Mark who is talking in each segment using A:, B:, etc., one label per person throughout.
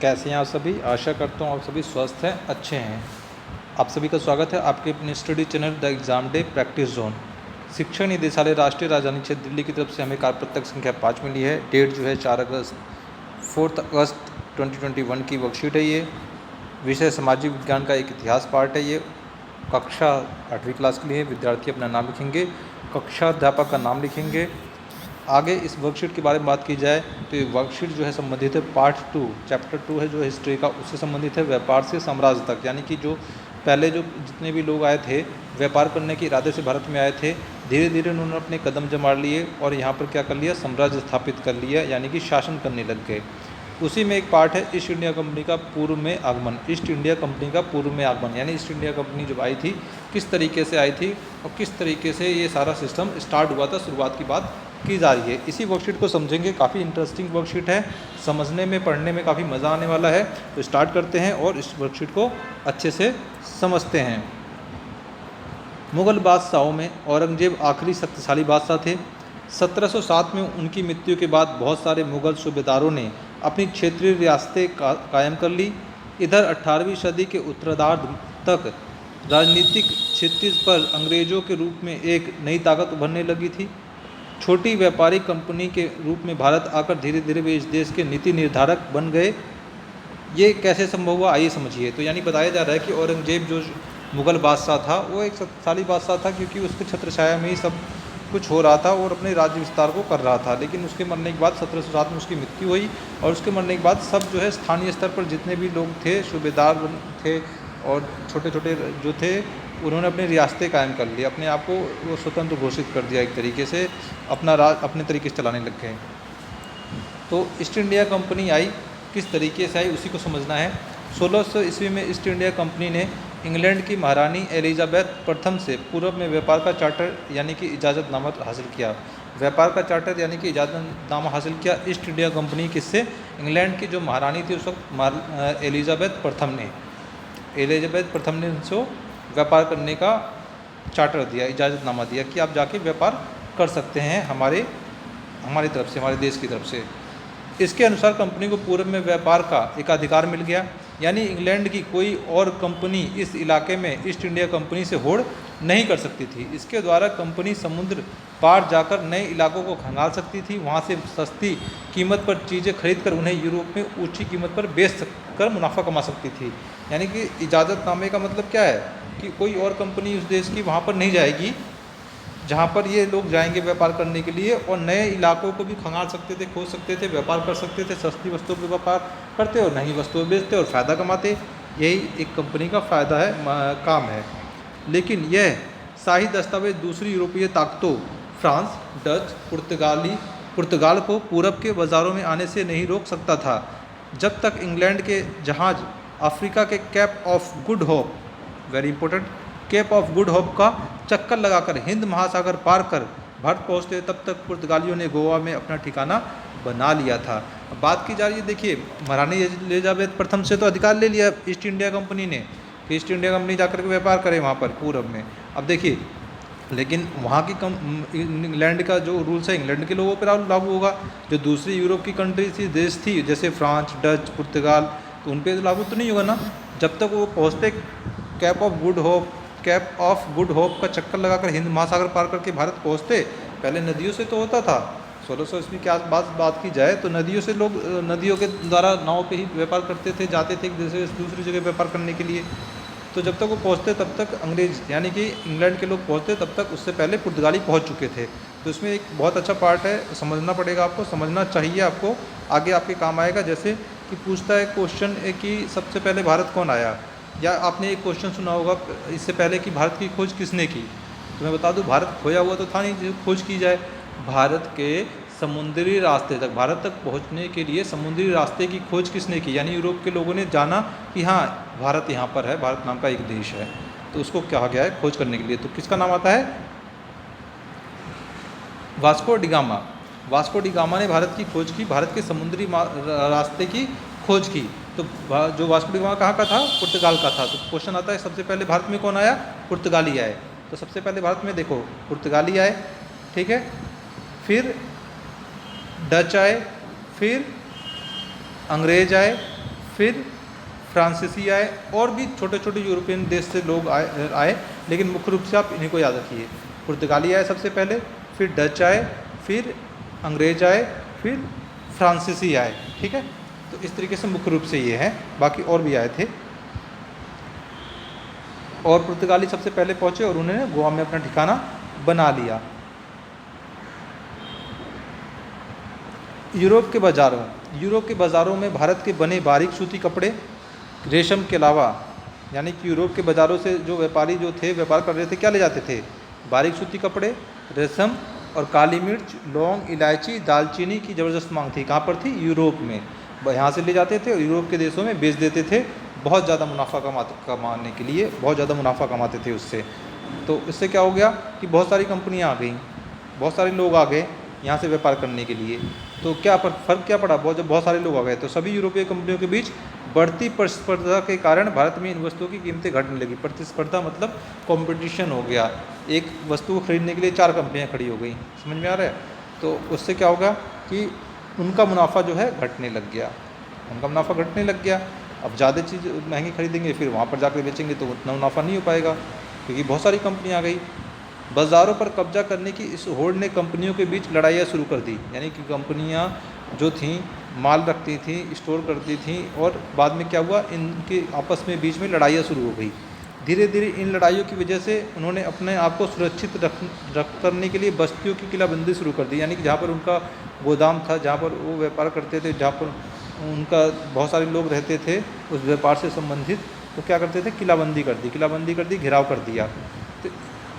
A: कैसे हैं आप सभी। आशा करता हूँ आप सभी स्वस्थ हैं, अच्छे हैं। आप सभी का स्वागत है आपके अपने study channel the exam day practice zone. शिक्षा निदेशालय राष्ट्रीय राजधानी क्षेत्र दिल्ली की तरफ से हमें कार्यपत्रक संख्या 5 मिली है। डेट जो है 4 अगस्त 2021 की वर्कशीट है। ये विषय सामाजिक विज्ञान का एक इतिहास पार्ट है। ये कक्षा 8वीं क्लास के लिए विद्यार्थी अपना नाम लिखेंगे, कक्षा अध्यापक का नाम लिखेंगे। आगे इस वर्कशीट के बारे में बात की जाए तो ये वर्कशीट जो है संबंधित है पार्ट 2 चैप्टर 2 है जो हिस्ट्री का, उससे संबंधित है व्यापार से साम्राज्य तक। यानी कि जो पहले जो जितने भी लोग आए थे व्यापार करने के इरादे से भारत में आए थे, धीरे धीरे उन्होंने अपने कदम जमा लिए और यहाँ पर क्या कर लिया, साम्राज्य स्थापित कर लिया, यानी कि शासन करने लग गए। उसी में एक पार्ट है ईस्ट इंडिया कंपनी का पूर्व में आगमन। ईस्ट इंडिया कंपनी का पूर्व में आगमन यानी ईस्ट इंडिया कंपनी जब आई थी किस तरीके से आई थी और किस तरीके से ये सारा सिस्टम स्टार्ट हुआ था, शुरुआत की बात की जा रही है। इसी वर्कशीट को समझेंगे। काफ़ी इंटरेस्टिंग वर्कशीट है, समझने में पढ़ने में काफ़ी मज़ा आने वाला है। तो स्टार्ट करते हैं और इस वर्कशीट को अच्छे से समझते हैं। मुग़ल बादशाहों में औरंगजेब आखिरी शक्तिशाली बादशाह थे। 1707 में उनकी मृत्यु के बाद बहुत सारे मुग़ल सूबेदारों ने अपनी क्षेत्रीय रियासतें कायम कर ली। इधर 18वीं सदी के उत्तरार्ध तक राजनीतिक क्षितिज पर अंग्रेज़ों के रूप में एक नई ताकत उभरने लगी थी। छोटी व्यापारिक कंपनी के रूप में भारत आकर धीरे धीरे वे इस देश के नीति निर्धारक बन गए। ये कैसे संभव हुआ आइए समझिए। तो यानी बताया जा रहा है कि औरंगजेब जो मुग़ल बादशाह था वो एक शक्तिशाली बादशाह था, क्योंकि उसके छत्रछाया में ही सब कुछ हो रहा था और अपने राज्य विस्तार को कर रहा था। लेकिन उसके मरने के बाद 1707 में उसकी मृत्यु हुई और उसके मरने के बाद सब जो है स्थानीय स्तर पर जितने भी लोग थे, सूबेदार थे और छोटे छोटे जो थे, उन्होंने अपनी रियासतें कायम कर ली, अपने आप को वो स्वतंत्र घोषित कर दिया, एक तरीके से अपना राज अपने तरीके से चलाने लग गए। तो ईस्ट इंडिया कंपनी आई, किस तरीके से आई उसी को समझना है। 1600 ईस्वी में ईस्ट इंडिया कंपनी ने इंग्लैंड की महारानी एलिजाबेथ प्रथम से पूर्व में व्यापार का चार्टर यानी कि इजाज़तनामा हासिल किया। व्यापार का चार्टर यानी कि इजाज़तनामा हासिल किया ईस्ट इंडिया कंपनी किससे, इंग्लैंड की जो महारानी थी उस वक्त एलिजाबेथ प्रथम ने, एलिजाबेथ प्रथम ने उनको व्यापार करने का चार्टर दिया, इजाज़तनामा दिया कि आप जाके व्यापार कर सकते हैं हमारी तरफ से, हमारे देश की तरफ से। इसके अनुसार कंपनी को पूर्व में व्यापार का एक अधिकार मिल गया, यानी इंग्लैंड की कोई और कंपनी इस इलाके में ईस्ट इंडिया कंपनी से होड़ नहीं कर सकती थी। इसके द्वारा कंपनी समुद्र पार जाकर नए इलाकों को खंगाल सकती थी, वहाँ से सस्ती कीमत पर चीज़ें खरीद कर उन्हें यूरोप में ऊंची कीमत पर बेच कर मुनाफा कमा सकती थी। यानी कि इजाज़तनामे का मतलब क्या है कि कोई और कंपनी उस देश की वहाँ पर नहीं जाएगी जहाँ पर ये लोग जाएंगे व्यापार करने के लिए, और नए इलाकों को भी खंगाल सकते थे, खोज सकते थे, व्यापार कर सकते थे, सस्ती वस्तुओं पर व्यापार करते और नई वस्तुएं बेचते और फ़ायदा कमाते। यही एक कंपनी का फ़ायदा है, काम है। लेकिन यह शाही दस्तावेज दूसरी यूरोपीय ताकतों फ्रांस, डच, पुर्तगाल को पूरब के बाज़ारों में आने से नहीं रोक सकता था, जब तक इंग्लैंड के जहाज़ अफ्रीका के Cape of Good Hope, very important, Cape of Good Hope का चक्कर लगाकर हिंद महासागर पार कर भारत पहुँचते, तब तक पुर्तगालियों ने गोवा में अपना ठिकाना बना लिया था। अब बात की जा रही है, देखिए महारानी एलिजाबेथ प्रथम से तो अधिकार ले लिया ईस्ट इंडिया कंपनी ने कि ईस्ट इंडिया कंपनी जाकर के व्यापार करे वहाँ पर पूरब में। अब देखिए लेकिन वहाँ की इंग्लैंड का जो रूल्स है इंग्लैंड के लोगों पर लागू होगा, जो दूसरी यूरोप की कंट्री थी, देश थी, जैसे फ्रांस, डच, पुर्तगाल, तो उन पर लागू तो नहीं होगा ना। जब तक वो पहुँचते कैप ऑफ गुड होप का चक्कर लगाकर हिंद महासागर पार करके भारत पहुंचते, पहले नदियों से तो होता था। 1600 ईस्वी की बात की जाए तो नदियों से लोग नदियों के द्वारा नाव पे ही व्यापार करते थे, जाते थे एक जगह से दूसरी जगह व्यापार करने के लिए। तो जब तक वो पहुंचते तब तक अंग्रेज यानी कि इंग्लैंड के लोग पहुंचते तब तक उससे पहले पुर्तगाली पहुँच चुके थे। तो इसमें एक बहुत अच्छा पार्ट है, समझना पड़ेगा आपको, समझना चाहिए आपको, आगे आपके काम आएगा। जैसे कि पूछता है क्वेश्चन कि सबसे पहले भारत कौन आया, या आपने एक क्वेश्चन सुना होगा इससे पहले कि भारत की खोज किसने की। तो मैं बता दूं, भारत खोया हुआ तो था नहीं जो खोज की जाए। भारत के समुद्री रास्ते तक, भारत तक पहुंचने के लिए समुद्री रास्ते की खोज किसने की, यानी यूरोप के लोगों ने जाना कि हाँ भारत यहाँ पर है, भारत नाम का एक देश है, तो उसको कहा गया है खोज करने के लिए। तो किसका नाम आता है, Vasco D gamma. Vasco D gamma ने भारत की खोज की, भारत के समुद्री रास्ते की खोज की। तो जो वास्को डी गामा कहाँ का था, पुर्तगाल का था। तो क्वेश्चन आता है सबसे पहले भारत में कौन आया, पुर्तगाली आए। तो सबसे पहले भारत में देखो पुर्तगाली आए, ठीक है, फिर डच आए, फिर अंग्रेज आए, फिर फ्रांसीसी आए, और भी छोटे छोटे यूरोपियन देश से लोग आए, लेकिन मुख्य रूप से आप इन्हीं को याद रखिए। पुर्तगाली आए सबसे पहले, फिर डच आए, फिर अंग्रेज आए, फिर फ्रांसीसी आए। ठीक है, तो इस तरीके से मुख्य रूप से ये है, बाकी और भी आए थे। और पुर्तगाली सबसे पहले पहुँचे और उन्होंने गोवा में अपना ठिकाना बना लिया। यूरोप के बाज़ारों में भारत के बने बारीक सूती कपड़े, रेशम के अलावा, यानी कि यूरोप के बाज़ारों से जो व्यापारी जो थे व्यापार कर रहे थे, क्या ले जाते थे? बारीक सूती कपड़े, रेशम और काली मिर्च, लौंग, इलायची, दालचीनी की ज़बरदस्त मांग थी। कहाँ पर थी? यूरोप में। यहाँ से ले जाते थे और यूरोप के देशों में बेच देते थे, बहुत ज़्यादा मुनाफा कमाने के लिए, बहुत ज़्यादा मुनाफा कमाते थे उससे। तो इससे क्या हो गया कि बहुत सारी कंपनियाँ आ गई, बहुत सारे लोग आ गए यहाँ से व्यापार करने के लिए। तो क्या फ़र्क क्या पड़ा? जब बहुत सारे लोग आ गए तो सभी यूरोपीय कंपनियों के बीच बढ़ती प्रतिस्पर्धा के कारण भारत में इन वस्तुओं की कीमतें घटने लगी। प्रतिस्पर्धा मतलब कंपटीशन हो गया, एक वस्तु को खरीदने के लिए 4 कंपनियां खड़ी हो गई। समझ में आ रहा है? तो उससे क्या होगा कि उनका मुनाफा जो है घटने लग गया, उनका मुनाफा घटने लग गया। अब ज़्यादा चीज़ महंगी खरीदेंगे, फिर वहाँ पर जाकर बेचेंगे तो उतना मुनाफा नहीं हो पाएगा, क्योंकि बहुत सारी कंपनियाँ आ गई। बाज़ारों पर कब्जा करने की इस होड़ ने कंपनियों के बीच लड़ाइयाँ शुरू कर दी, यानी कि कंपनियाँ जो थीं माल रखती थीं, स्टोर करती थीं, और बाद में क्या हुआ, इनके आपस में बीच में लड़ाइयाँ शुरू हो गई। धीरे धीरे इन लड़ाइयों की वजह से उन्होंने अपने आप को सुरक्षित रख करने के लिए बस्तियों की किलाबंदी शुरू कर दी, यानी कि जहाँ पर उनका गोदाम था, जहाँ पर वो व्यापार करते थे, जहाँ पर उनका बहुत सारे लोग रहते थे उस व्यापार से संबंधित, तो क्या करते थे? किलाबंदी कर दी, घेराव कर दिया। तो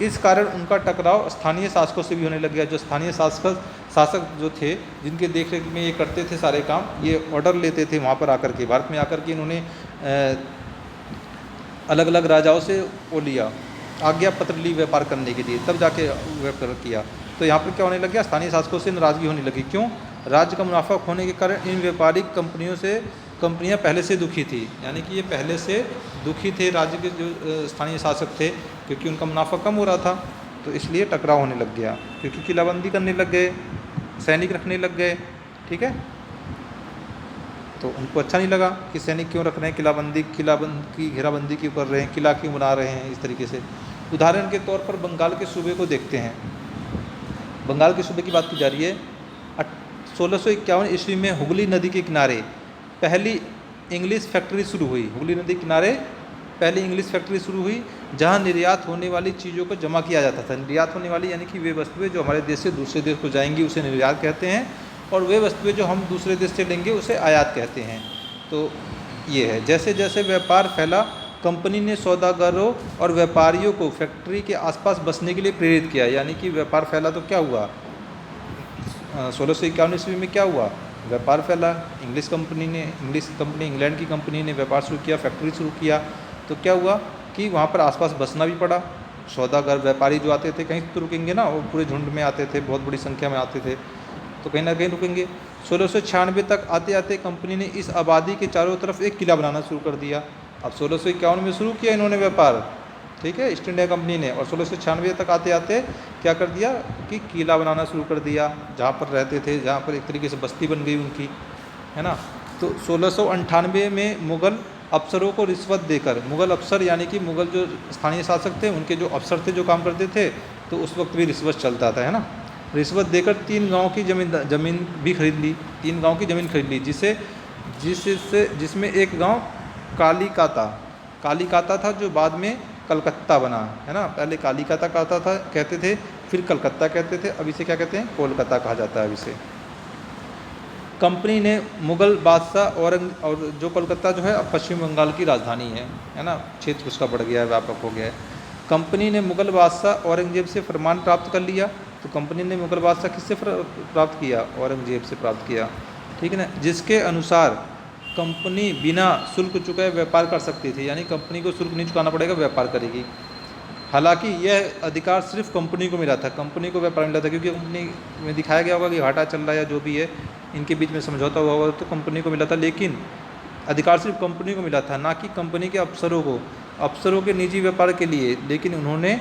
A: इस कारण उनका टकराव स्थानीय शासकों से भी होने लग गया। जो स्थानीय शासक जो थे, जिनके देखरेख में ये करते थे सारे काम, ये ऑर्डर लेते थे वहाँ पर आकर के, भारत में आकर के इन्होंने अलग अलग राजाओं से वो लिया, आज्ञा पत्र ली व्यापार करने के लिए, तब जाके व्यापार किया। तो यहाँ पर क्या होने लग गया? स्थानीय शासकों से नाराज़गी होने लगी। क्यों? राज्य का मुनाफा खोने के कारण इन व्यापारिक कंपनियां पहले से दुखी थी, यानी कि ये पहले से दुखी थे, राज्य के जो स्थानीय शासक थे, क्योंकि उनका मुनाफा कम हो रहा था, तो इसलिए टकराव होने लग गया, क्योंकि किलाबंदी करने लग गए, सैनिक रखने लग गए। ठीक है, तो उनको अच्छा नहीं लगा कि सैनिक क्यों रख रहे हैं, किलाबंदी की घेराबंदी क्यों कर रहे हैं, किला क्यों बना रहे हैं इस तरीके से। उदाहरण के तौर पर बंगाल के सूबे को देखते हैं। बंगाल के सूबे की बात की जा रही है। 1651 ईस्वी में हुगली नदी के किनारे पहली इंग्लिश फैक्ट्री शुरू हुई। हुगली नदी के किनारे पहली इंग्लिश फैक्ट्री शुरू हुई, जहां निर्यात होने वाली चीज़ों को जमा किया जाता था। निर्यात होने वाली यानी कि वे वस्तुएं जो हमारे देश से दूसरे देश को जाएंगी उसे निर्यात कहते हैं, और वे वस्तुएं जो हम दूसरे देश से लेंगे उसे आयात कहते हैं। तो ये है, जैसे जैसे व्यापार फैला, कंपनी ने सौदागरों और व्यापारियों को फैक्ट्री के आसपास बसने के लिए प्रेरित किया। यानी कि व्यापार फैला तो क्या हुआ, 1651 ईस्वी में क्या हुआ, व्यापार फैला। इंग्लिश कंपनी इंग्लैंड की कंपनी ने व्यापार शुरू किया, फैक्ट्री शुरू किया, तो क्या हुआ कि वहाँ पर आसपास बसना भी पड़ा। सौदागर व्यापारी जो आते थे कहीं तो रुकेंगे ना, वो पूरे झुंड में आते थे, बहुत बड़ी संख्या में आते थे, तो कहीं ना कहीं रुकेंगे। 1696 तक आते आते कंपनी ने इस आबादी के चारों तरफ एक किला बनाना शुरू कर दिया। अब 1651 में शुरू किया इन्होंने व्यापार, ठीक है, ईस्ट इंडिया कंपनी ने, और 1696 तक आते आते क्या कर दिया कि किला बनाना शुरू कर दिया, जहाँ पर रहते थे, जहाँ पर एक तरीके से बस्ती बन गई उनकी, है ना। तो 1698 में मुग़ल अफसरों को रिश्वत देकर, मुग़ल अफसर यानी कि मुग़ल जो स्थानीय शासक थे, उनके जो अफसर थे जो काम करते थे, तो उस वक्त भी रिश्वत चलता था, है ना। रिश्वत देकर 3 गाँव की ज़मीन भी खरीद ली, 3 गाँव की ज़मीन खरीद ली, जिसमें एक गाँव कालीकाता था, जो बाद में कलकत्ता बना, है ना। पहले कालीकाता कहते थे, फिर कलकत्ता कहते थे, अब इसे क्या कहते हैं, कोलकाता कहा जाता है अब इसे। कंपनी ने मुग़ल बादशाह और जो कोलकाता जो है अब पश्चिम बंगाल की राजधानी है ना, क्षेत्र उसका बढ़ गया है, व्यापक हो गया है। कंपनी ने मुग़ल बादशाह औरंगजेब से फरमान प्राप्त कर लिया। तो कंपनी ने मुग़ल बादशाह किससे प्राप्त किया, औरंगजेब से प्राप्त किया, ठीक है ना, जिसके अनुसार कंपनी बिना शुल्क चुकाए व्यापार कर सकती थी, यानी कंपनी को शुल्क नहीं चुकाना पड़ेगा, व्यापार करेगी। हालांकि यह अधिकार सिर्फ कंपनी को मिला था, कंपनी को व्यापार मिला था, क्योंकि कंपनी में दिखाया गया होगा कि घाटा चल रहा है या जो भी है, इनके बीच में समझौता हुआ होगा, तो कंपनी को मिला था, लेकिन अधिकार सिर्फ कंपनी को मिला था, ना कि कंपनी के अफसरों के निजी व्यापार के लिए। लेकिन उन्होंने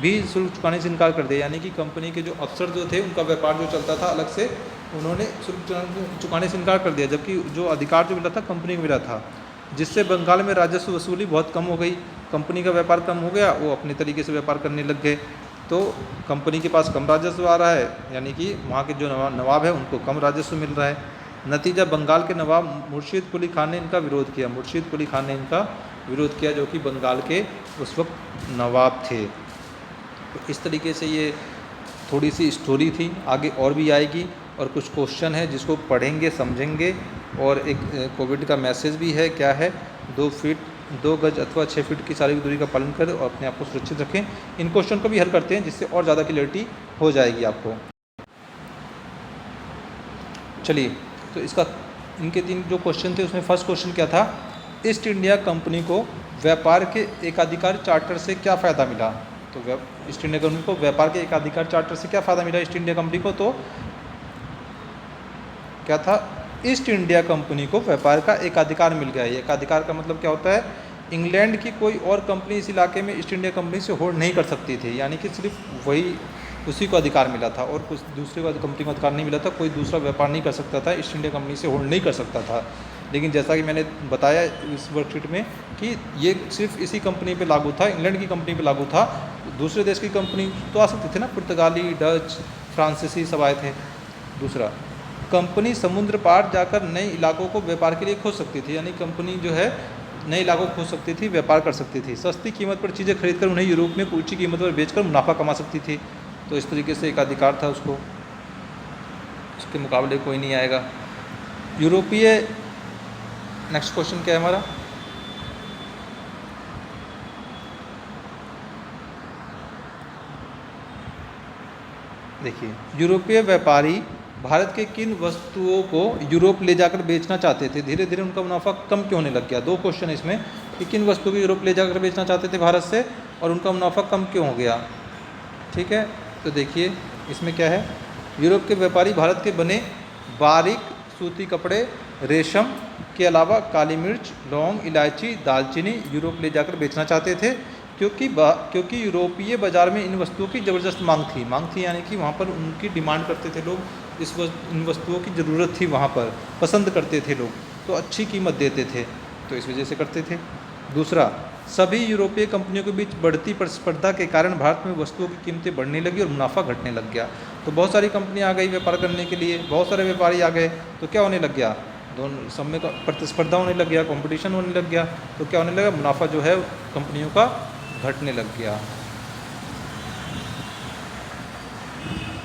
A: भी शुल्क चुकाने से इनकार कर दिया, यानी कि कंपनी के जो अफसर जो थे उनका व्यापार जो चलता था अलग से, उन्होंने शुल्क चुकाने से इनकार कर दिया, जबकि जो अधिकार जो मिला था कंपनी को मिला था, जिससे बंगाल में राजस्व वसूली बहुत कम हो गई। कंपनी का व्यापार कम हो गया, वो अपने तरीके से व्यापार करने लग गए, तो कंपनी के पास कम राजस्व आ रहा है, यानी कि वहाँ के जो नवाब है उनको कम राजस्व मिल रहा है। नतीजा बंगाल के नवाब मुर्शीद कुली खान ने इनका विरोध किया। मुर्शीद कुली खान ने इनका विरोध किया, जो कि बंगाल के उस वक्त नवाब थे। तो इस तरीके से ये थोड़ी सी स्टोरी थी, आगे और भी आएगी और कुछ क्वेश्चन है जिसको पढ़ेंगे समझेंगे। और एक कोविड का मैसेज भी है, क्या है, 2 गज अथवा 6 फीट की शारीरिक दूरी का पालन करें और अपने आप को सुरक्षित रखें। इन क्वेश्चन को भी हल करते हैं, जिससे और ज़्यादा क्लियरिटी हो जाएगी आपको। चलिए, तो इसका इनके 3 जो क्वेश्चन थे उसमें फर्स्ट क्वेश्चन क्या था, ईस्ट इंडिया कंपनी को व्यापार के एकाधिकार चार्टर से क्या फ़ायदा मिला। तो ईस्ट इंडिया कंपनी को व्यापार के एकाधिकार चार्टर से क्या फ़ायदा मिला ईस्ट इंडिया कंपनी को, तो क्या था, ईस्ट इंडिया कंपनी को व्यापार का एकाधिकार मिल गया। ये एकाधिकार का मतलब क्या होता है, इंग्लैंड की कोई और कंपनी इस इलाके में ईस्ट इंडिया कंपनी से होल्ड नहीं कर सकती थी, यानी कि सिर्फ वही उसी को अधिकार मिला था और कुछ दूसरे को कंपनी को अधिकार नहीं मिला था। कोई दूसरा व्यापार नहीं कर सकता था, ईस्ट इंडिया कंपनी से होल्ड नहीं कर सकता था। लेकिन जैसा कि मैंने बताया इस वर्कशीट में कि ये सिर्फ इसी कंपनी पे लागू था, इंग्लैंड की कंपनी पे लागू था। दूसरे देश की कंपनी तो आ सकती थी ना, पुर्तगाली, डच, फ्रांसीसी सब आए थे। दूसरा, कंपनी समुद्र पार जाकर नए इलाकों को व्यापार के लिए खोज सकती थी, यानी कंपनी जो है नए इलाकों को खोज सकती थी, व्यापार कर सकती थी। सस्ती कीमत पर चीज़ें खरीदकर उन्हें यूरोप में ऊंची कीमत पर बेचकर मुनाफा कमा सकती थी। तो इस तरीके से एक अधिकार था उसको, उसके मुकाबले कोई नहीं आएगा। यूरोपीय, नेक्स्ट क्वेश्चन क्या है हमारा, देखिए, यूरोपीय व्यापारी भारत के किन वस्तुओं को यूरोप ले जाकर बेचना चाहते थे, धीरे धीरे उनका मुनाफा कम क्यों होने लग गया। 2 क्वेश्चन इसमें कि किन वस्तुओं को यूरोप ले जाकर बेचना चाहते थे भारत से और उनका मुनाफा कम क्यों हो गया। ठीक है, तो देखिए इसमें क्या है, यूरोप के व्यापारी भारत के बने बारीक सूती कपड़े, रेशम के अलावा काली मिर्च, लौंग, इलायची, दालचीनी यूरोप ले जाकर बेचना चाहते थे, क्योंकि यूरोपीय बाज़ार में इन वस्तुओं की ज़बरदस्त मांग थी, यानी कि वहाँ पर उनकी डिमांड करते थे लोग, इन वस्तुओं की ज़रूरत थी, वहाँ पर पसंद करते थे लोग, तो अच्छी कीमत देते थे, तो इस वजह से करते थे। दूसरा, सभी यूरोपीय कंपनियों के बीच बढ़ती प्रतिस्पर्धा के कारण भारत में वस्तुओं की कीमतें बढ़ने लगी और मुनाफा घटने लग गया। तो बहुत सारी कंपनियाँ आ गई व्यापार करने के लिए, बहुत सारे व्यापारी आ गए, तो क्या होने लग गया, दोनों सब में प्रतिस्पर्धा होने लग गया, कंपटीशन होने लग गया, तो क्या होने लगा, मुनाफा जो है कंपनियों का घटने लग गया।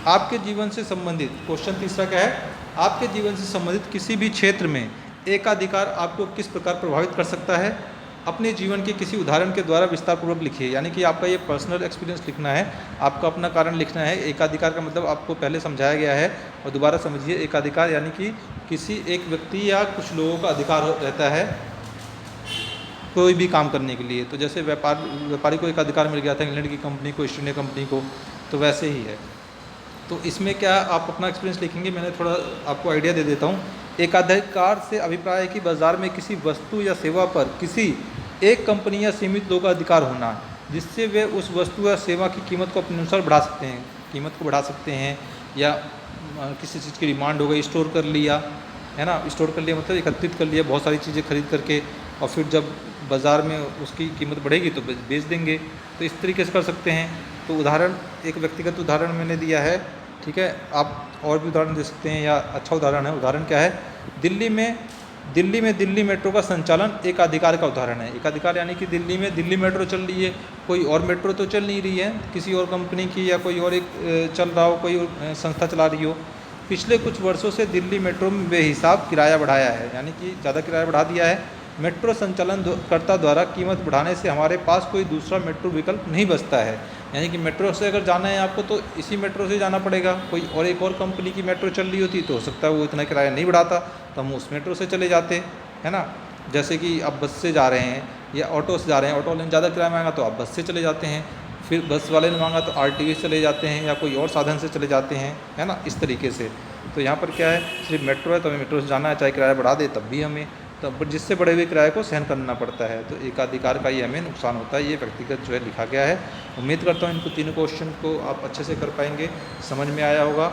A: आपके जीवन से संबंधित क्वेश्चन तीसरा क्या है, आपके जीवन से संबंधित किसी भी क्षेत्र में एकाधिकार आपको किस प्रकार प्रभावित कर सकता है, अपने जीवन के किसी उदाहरण के द्वारा विस्तारपूर्वक लिखिए। यानी कि आपका ये पर्सनल एक्सपीरियंस लिखना है, आपका अपना कारण लिखना है। एकाधिकार का मतलब आपको पहले समझाया गया है और दोबारा समझिए। एकाधिकार यानी कि किसी एक व्यक्ति या कुछ लोगों का अधिकार रहता है कोई भी काम करने के लिए। तो जैसे व्यापारी को एक अधिकार मिल गया था इंग्लैंड की कंपनी को, ईस्ट इंडिया कंपनी को, तो वैसे ही है। तो इसमें क्या आप अपना एक्सपीरियंस लिखेंगे, मैंने थोड़ा आपको आइडिया दे देता हूँ। एकाधिकार से अभिप्राय है कि बाजार में किसी वस्तु या सेवा पर किसी एक कंपनी या सीमित लोगों का अधिकार होना, जिससे वे उस वस्तु या सेवा की कीमत को अपने अनुसार बढ़ा सकते हैं, कीमत को बढ़ा सकते हैं, या किसी चीज़ की डिमांड हो गई, स्टोर कर लिया, है ना, स्टोर कर लिया मतलब एकत्रित कर लिया बहुत सारी चीज़ें खरीद करके, और फिर जब बाज़ार में उसकी कीमत बढ़ेगी तो बेच देंगे। तो इस तरीके से कर सकते हैं। तो उदाहरण, एक व्यक्तिगत उदाहरण मैंने दिया है, ठीक है, आप और भी उदाहरण दे सकते हैं, या अच्छा उदाहरण है। उदाहरण क्या है, दिल्ली में दिल्ली मेट्रो का संचालन एक अधिकार का उदाहरण है। एक अधिकार यानी कि दिल्ली में दिल्ली मेट्रो चल रही है, कोई और मेट्रो तो चल नहीं रही है, किसी और कंपनी की या कोई और एक चल रहा हो, कोई और संस्था चला रही हो। पिछले कुछ वर्षों से दिल्ली मेट्रो में बेहिसाब किराया बढ़ाया है, यानी कि ज़्यादा किराया बढ़ा दिया है। मेट्रो संचालनकर्ता द्वारा कीमत बढ़ाने से हमारे पास कोई दूसरा मेट्रो विकल्प नहीं बचता है, यानी कि मेट्रो से अगर जाना है आपको तो इसी मेट्रो से जाना पड़ेगा। कोई और एक और कंपनी की मेट्रो चल रही होती तो हो सकता है वो इतना किराया नहीं बढ़ाता, तो हम उस मेट्रो से चले जाते, है ना। जैसे कि आप बस से जा रहे हैं या ऑटो से जा रहे हैं, ऑटो वाले ने ज़्यादा किराया मांगा तो आप बस से चले जाते हैं, फिर बस वाले ने मांगा तो आरटीओ से चले जाते हैं या कोई और साधन से चले जाते हैं, है ना, इस तरीके से। तो यहाँ पर क्या है, सिर्फ मेट्रो है तो हमें मेट्रो से जाना है, चाहे किराया बढ़ा दे तब भी हमें, तो जिससे बढ़े हुए किराए को सहन करना पड़ता है। तो एकाधिकार का ये हमें नुकसान होता है, ये व्यक्तिगत जो है लिखा गया है। उम्मीद करता हूँ इनको तीनों क्वेश्चन को आप अच्छे से कर पाएंगे, समझ में आया होगा।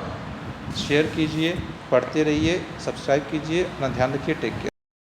A: शेयर कीजिए, पढ़ते रहिए, सब्सक्राइब कीजिए, अपना ध्यान रखिए, टेक केयर।